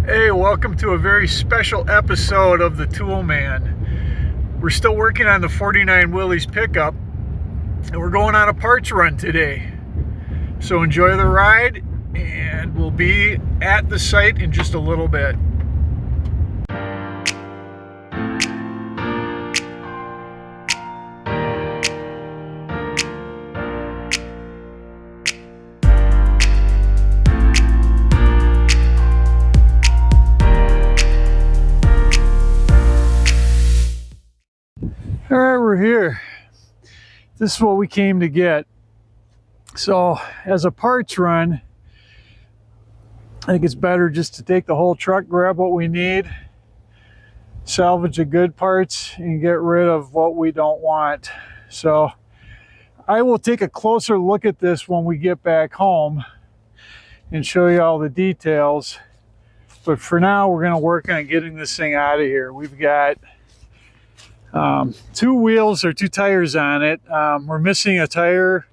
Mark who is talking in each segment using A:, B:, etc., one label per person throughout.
A: Hey, welcome to a very special episode of The Tool Man. We're still working on the 49 Willys pickup, and we're going on a parts run today. So enjoy the ride, and we'll be at the site in just a little bit. All right, we're here. This is what we came to get. So as a parts run, I think it's better just to take the whole truck, grab what we need, salvage the good parts, and get rid of what we don't want. So I will take a closer look at this when we get back home and show you all the details. But for now, we're going to work on getting this thing out of here. We've got two wheels or two tires on it. We're missing a tire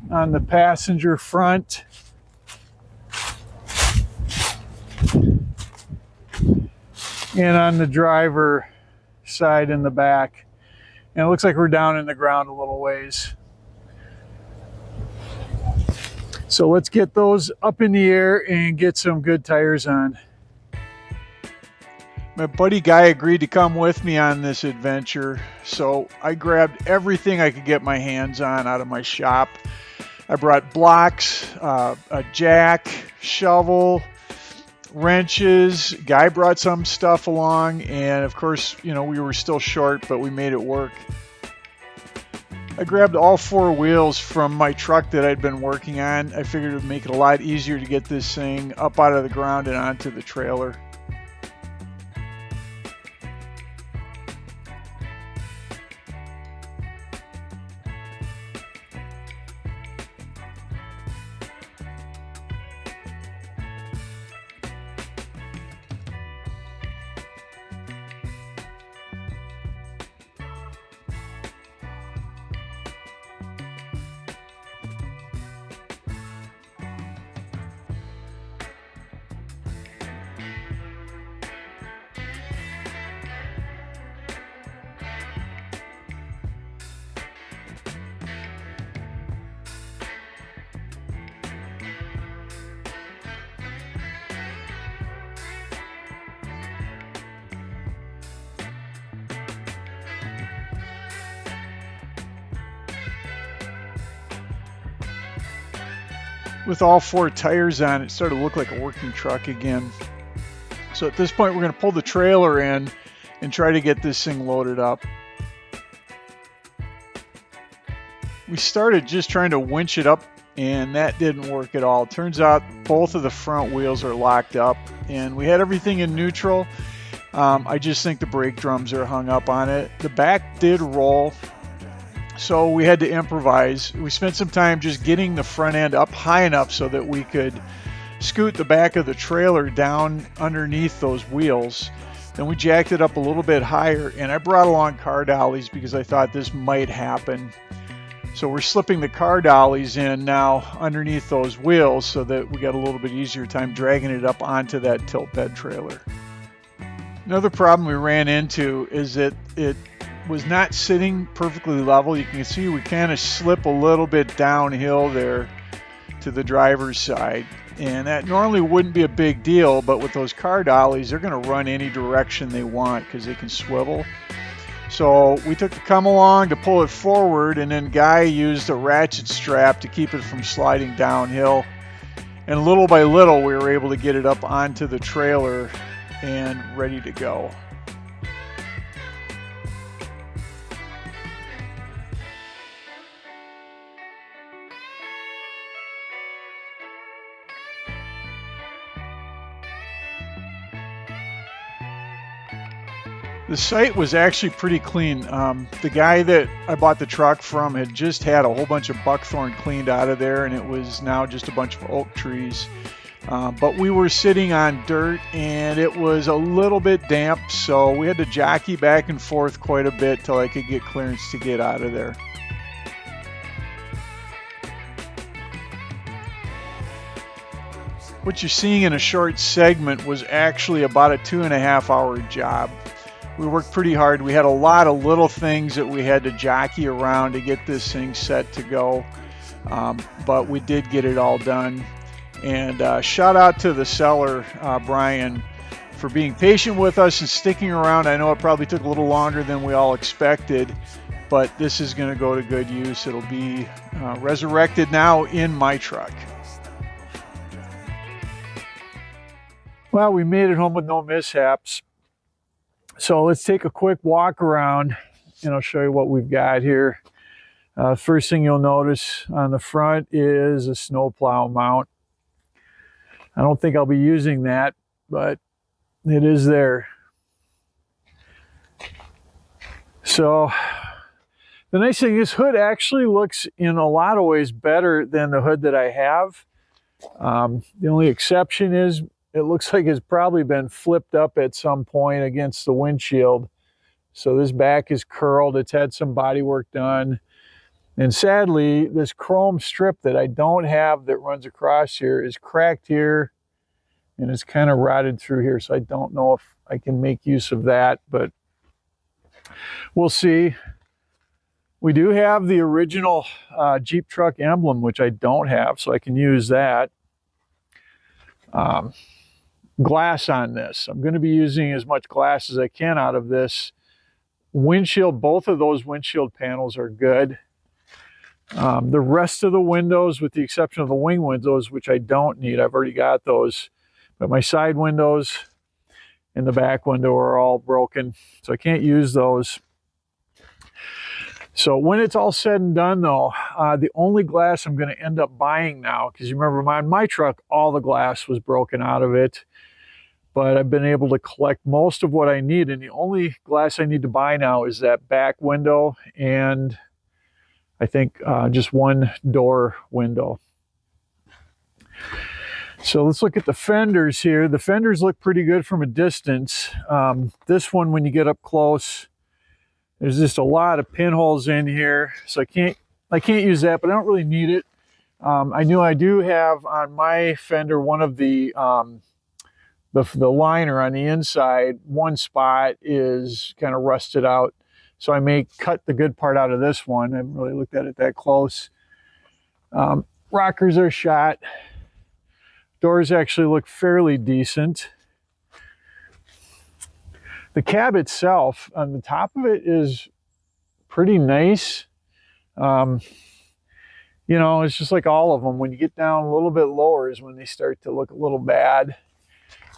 A: on the passenger front. And on the driver side in the back. And it looks like we're down in the ground a little ways. So let's get those up in the air and get some good tires on. My buddy Guy agreed to come with me on this adventure, so I grabbed everything I could get my hands on out of my shop. I brought blocks, a jack, shovel, wrenches. Guy brought some stuff along, and of course, you know, we were still short, but we made it work. I grabbed all four wheels from my truck that I'd been working on. I figured it would make it a lot easier to get this thing up out of the ground and onto the trailer. With all four tires on, it started to look like a working truck again. So at this point, we're going to pull the trailer in and try to get this thing loaded up. We started just trying to winch it up, and that didn't work at all. Turns out both of the front wheels are locked up, and we had everything in neutral. I just think the brake drums are hung up on it. The back did roll, so we had to improvise. We spent some time just getting the front end up high enough so that we could scoot the back of the trailer down underneath those wheels. Then we jacked it up a little bit higher, and I brought along car dollies because I thought this might happen. So we're slipping the car dollies in now underneath those wheels so that we got a little bit easier time dragging it up onto that tilt bed trailer. Another problem we ran into is that it was not sitting perfectly level. You can see we kind of slip a little bit downhill there to the driver's side, and that normally wouldn't be a big deal, but with those car dollies, they're going to run any direction they want because they can swivel. So we took the come along to pull it forward, and then Guy used a ratchet strap to keep it from sliding downhill, and little by little we were able to get it up onto the trailer and ready to go. The site was actually pretty clean. The guy that I bought the truck from had just had a whole bunch of buckthorn cleaned out of there, and it was now just a bunch of oak trees. But we were sitting on dirt, and it was a little bit damp, so we had to jockey back and forth quite a bit till I could get clearance to get out of there. what you're seeing in a short segment was actually about a 2.5 hour job. We worked pretty hard. We had a lot of little things that we had to jockey around to get this thing set to go, but we did get it all done. And shout out to the seller, Brian, for being patient with us and sticking around. I know it probably took a little longer than we all expected, but this is going to go to good use. It'll be resurrected now in my truck. Well, we made it home with no mishaps. So let's take a quick walk around and I'll show you what we've got here. First thing you'll notice on the front is a snowplow mount. I don't think I'll be using that, but it is there. So the nice thing is, hood actually looks in a lot of ways better than the hood that I have. The only exception is it looks like it's probably been flipped up at some point against the windshield. So this back is curled. It's had some body work done. And sadly, this chrome strip that I don't have that runs across here is cracked here and it's kind of rotted through here. So I don't know if I can make use of that, but we'll see. We do have the original Jeep truck emblem, which I don't have, so I can use that. Glass on this. I'm going to be using as much glass as I can out of this. Windshield, both of those windshield panels are good. The rest of the windows, with the exception of the wing windows, which I don't need, I've already got those. But my side windows and the back window are all broken, so I can't use those. So when it's all said and done though, the only glass I'm going to end up buying now, because you remember my truck, all the glass was broken out of it, but I've been able to collect most of what I need, and the only glass I need to buy now is that back window and I think just one door window. So let's look at the fenders here. The fenders look pretty good from a distance. This one, when you get up close, there's just a lot of pinholes in here, so I can't use that, but I don't really need it. I do have on my fender one of the liner on the inside. One spot is kind of rusted out, so I may cut the good part out of this one. I haven't really looked at it that close. Rockers are shot. Doors actually look fairly decent. The cab itself, on the top of it, is pretty nice. You know, it's just like all of them. When you get down a little bit lower is when they start to look a little bad.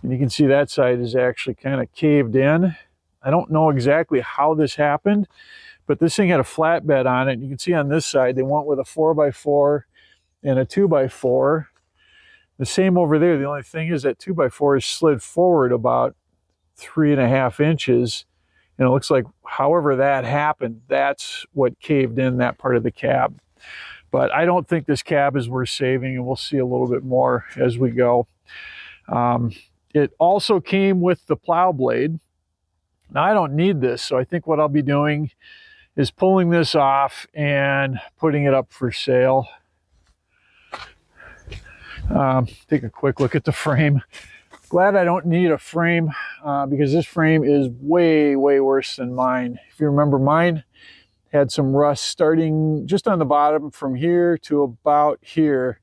A: And you can see that side is actually kind of caved in. I don't know exactly how this happened, but this thing had a flatbed on it. And you can see on this side, they went with a 4x4 and a 2x4. The same over there. The only thing is that 2x4 is slid forward about 3.5 inches, and it looks like however that happened, that's what caved in that part of the cab. But I don't think this cab is worth saving, and we'll see a little bit more as we go. It also came with the plow blade. Now I don't need this, so I think what I'll be doing is pulling this off and putting it up for sale. Take a quick look at the frame. Glad I don't need a frame because this frame is way worse than mine. If you remember, mine had some rust starting just on the bottom from here to about here.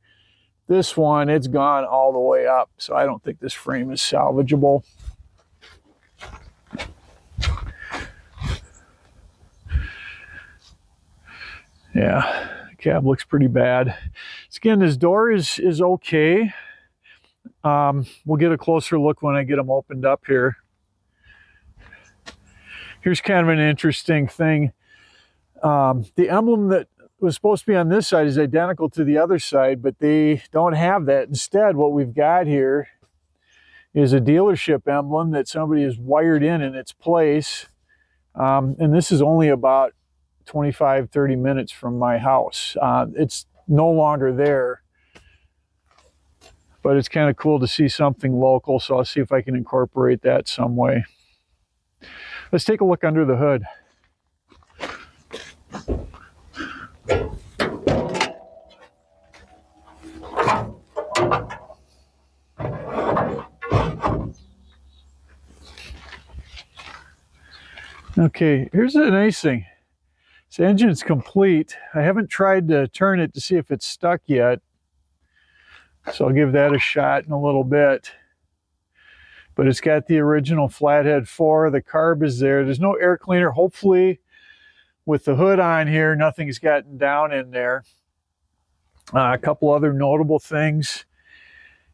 A: This one, it's gone all the way up, so I don't think this frame is salvageable. Yeah, the cab looks pretty bad. Again, this door is okay. We'll get a closer look when I get them opened up here. Here's kind of an interesting thing. The emblem that was supposed to be on this side is identical to the other side, but they don't have that. Instead, what we've got here is a dealership emblem that somebody has wired in its place. And this is only about 25-30 minutes from my house. It's no longer there. But it's kind of cool to see something local, so I'll see if I can incorporate that some way. Let's take a look under the hood. Okay, here's the nice thing. This engine's complete. I haven't tried to turn it to see if it's stuck yet, so I'll give that a shot in a little bit. But it's got the original flathead 4. The carb is there. There's no air cleaner. Hopefully, with the hood on here, nothing's gotten down in there. A couple other notable things.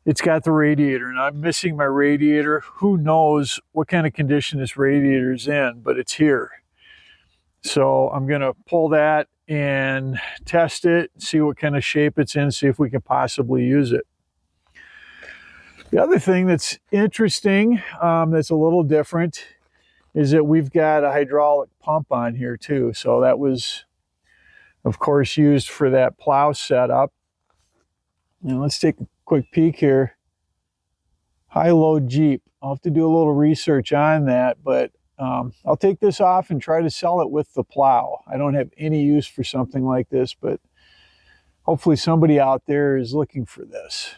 A: It's got the radiator, and I'm missing my radiator. Who knows what kind of condition this radiator is in, but it's here. So I'm going to pull that and test it, see what kind of shape it's in, see if we can possibly use it. The other thing that's interesting, that's a little different, is that we've got a hydraulic pump on here too. So that was, of course, used for that plow setup. And let's take a quick peek here. High-low Jeep. I'll have to do a little research on that, but I'll take this off and try to sell it with the plow. I don't have any use for something like this, but hopefully somebody out there is looking for this.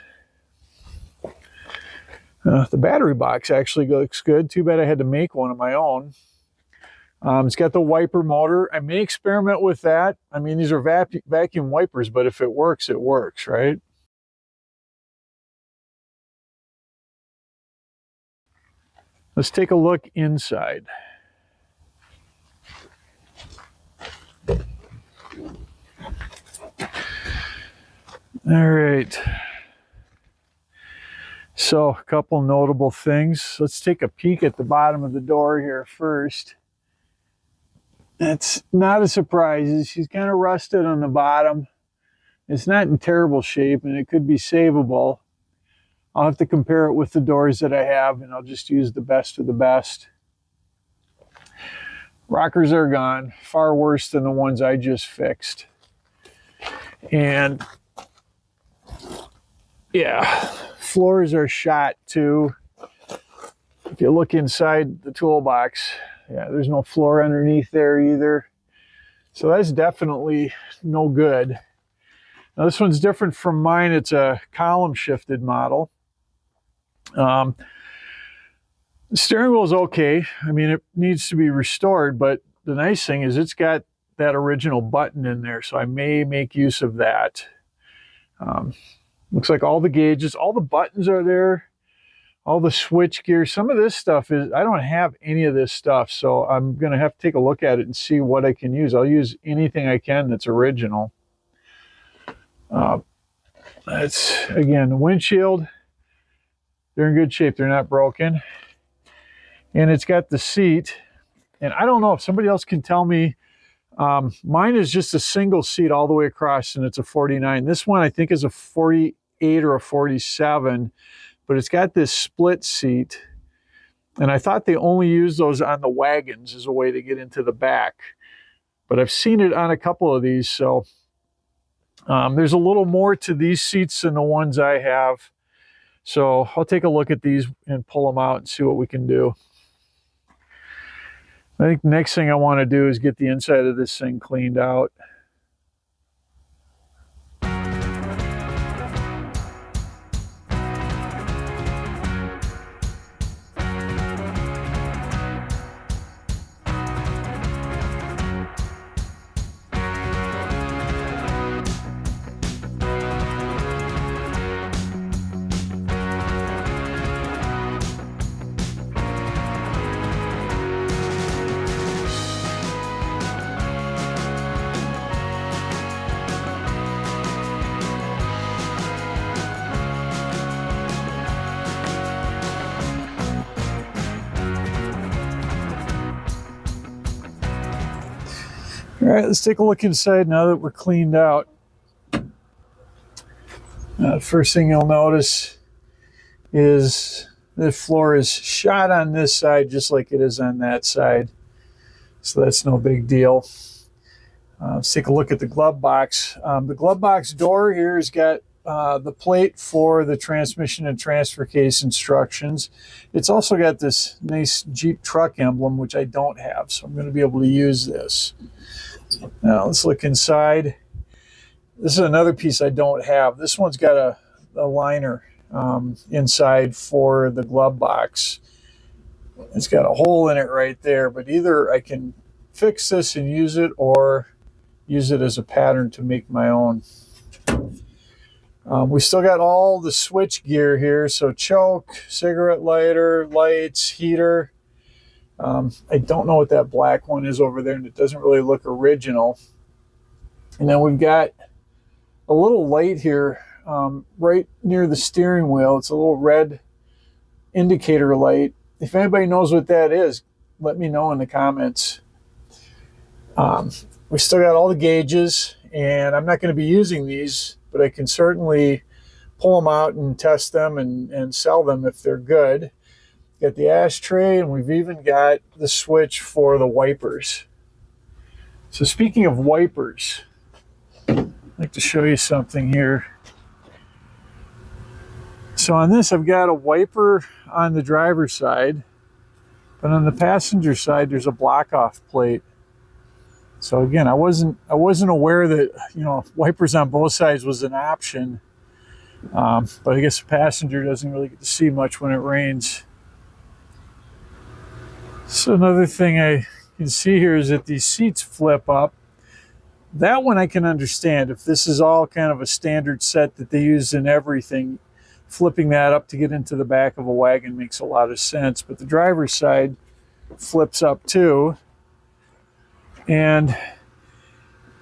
A: The battery box actually looks good. Too bad I had to make one of my own. It's got the wiper motor. I may experiment with that. I mean, these are vacuum wipers, but if it works, right? Let's take a look inside. All right. So a couple notable things. Let's take a peek at the bottom of the door here first. That's not a surprise. She's kind of rusted on the bottom. It's not in terrible shape, and it could be savable. I'll have to compare it with the doors that I have, and I'll just use the best of the best. Rockers are gone, far worse than the ones I just fixed. And yeah, floors are shot too. If you look inside the toolbox, yeah, there's no floor underneath there either. So that's definitely no good. Now this one's different from mine. It's a column shifted model. The steering wheel is okay. I mean, it needs to be restored, but the nice thing is it's got that original button in there, so I may make use of that. Looks like all the gauges, all the buttons are there, all the switch gear. Some of this stuff is, I don't have any of this stuff, so I'm going to have to take a look at it and see what I can use. I'll use anything I can that's original. That's, again, the windshield. They're in good shape. They're not broken. And it's got the seat. And I don't know if somebody else can tell me. Mine is just a single seat all the way across, and it's a 49. This one I think is a 48 or a 47, but it's got this split seat. And I thought they only use those on the wagons as a way to get into the back. But I've seen it on a couple of these, so there's a little more to these seats than the ones I have. So I'll take a look at these and pull them out and see what we can do. I think the next thing I want to do is get the inside of this thing cleaned out. All right, let's take a look inside now that we're cleaned out. First thing you'll notice is the floor is shot on this side just like it is on that side. So that's no big deal. Let's take a look at the glove box. The glove box door here has got the plate for the transmission and transfer case instructions. It's also got this nice Jeep truck emblem, which I don't have, so I'm going to be able to use this. Now let's look inside. This is another piece I don't have. This one's got a liner inside for the glove box. It's got a hole in it right there, but either I can fix this and use it or use it as a pattern to make my own. We still got all the switch gear here. So choke, cigarette lighter, lights, heater. I don't know what that black one is over there, and it doesn't really look original. And then we've got a little light here right near the steering wheel. It's a little red indicator light. If anybody knows what that is, let me know in the comments. We still got all the gauges, and I'm not going to be using these, but I can certainly pull them out and test them and sell them if they're good. Got the ashtray, and we've even got the switch for the wipers. So speaking of wipers, I'd like to show you something here. So on this, I've got a wiper on the driver's side, but on the passenger side, there's a block-off plate. So again, I wasn't aware that wipers on both sides was an option, but I guess the passenger doesn't really get to see much when it rains. So another thing I can see here is that these seats flip up. That one I can understand. If this is all kind of a standard set that they use in everything, flipping that up to get into the back of a wagon makes a lot of sense. But the driver's side flips up too. And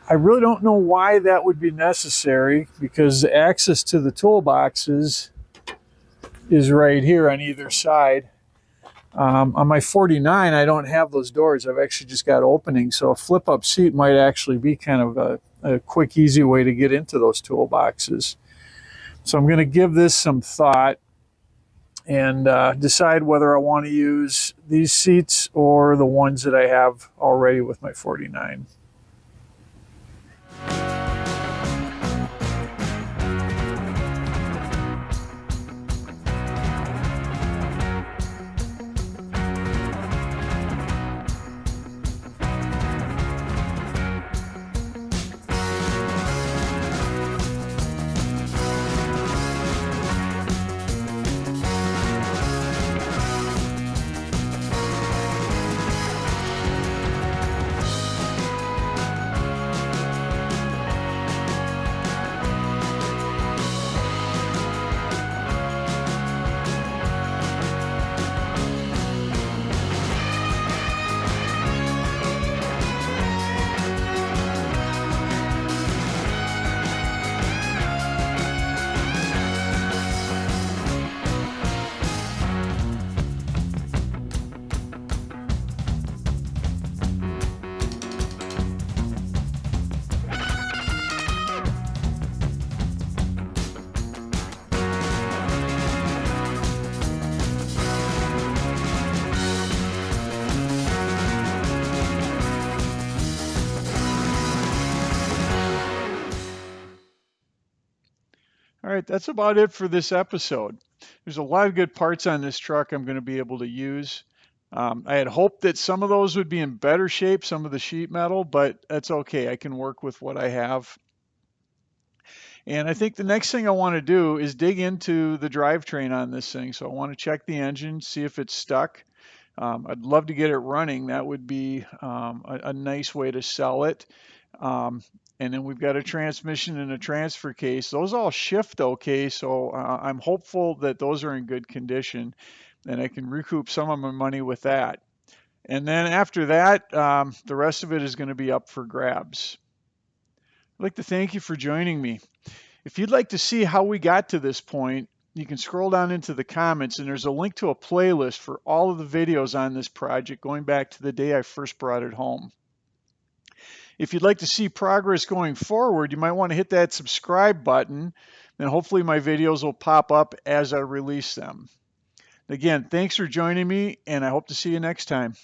A: I really don't know why that would be necessary, because the access to the toolboxes is right here on either side. On my 49, I don't have those doors. I've actually just got openings. So a flip-up seat might actually be kind of a quick, easy way to get into those toolboxes. So I'm going to give this some thought and decide whether I want to use these seats or the ones that I have already with my 49. All right, that's about it for this episode. There's a lot of good parts on this truck I'm going to be able to use. I had hoped that some of those would be in better shape, some of the sheet metal, but that's okay. I can work with what I have. And I think the next thing I want to do is dig into the drivetrain on this thing. So I want to check the engine, see if it's stuck. I'd love to get it running. That would be a nice way to sell it. And then we've got a transmission and a transfer case. Those all shift okay, so I'm hopeful that those are in good condition, and I can recoup some of my money with that. And then after that, the rest of it is going to be up for grabs. I'd like to thank you for joining me. If you'd like to see how we got to this point, you can scroll down into the comments, and there's a link to a playlist for all of the videos on this project going back to the day I first brought it home. If you'd like to see progress going forward, you might want to hit that subscribe button, and hopefully my videos will pop up as I release them. Again, thanks for joining me, and I hope to see you next time.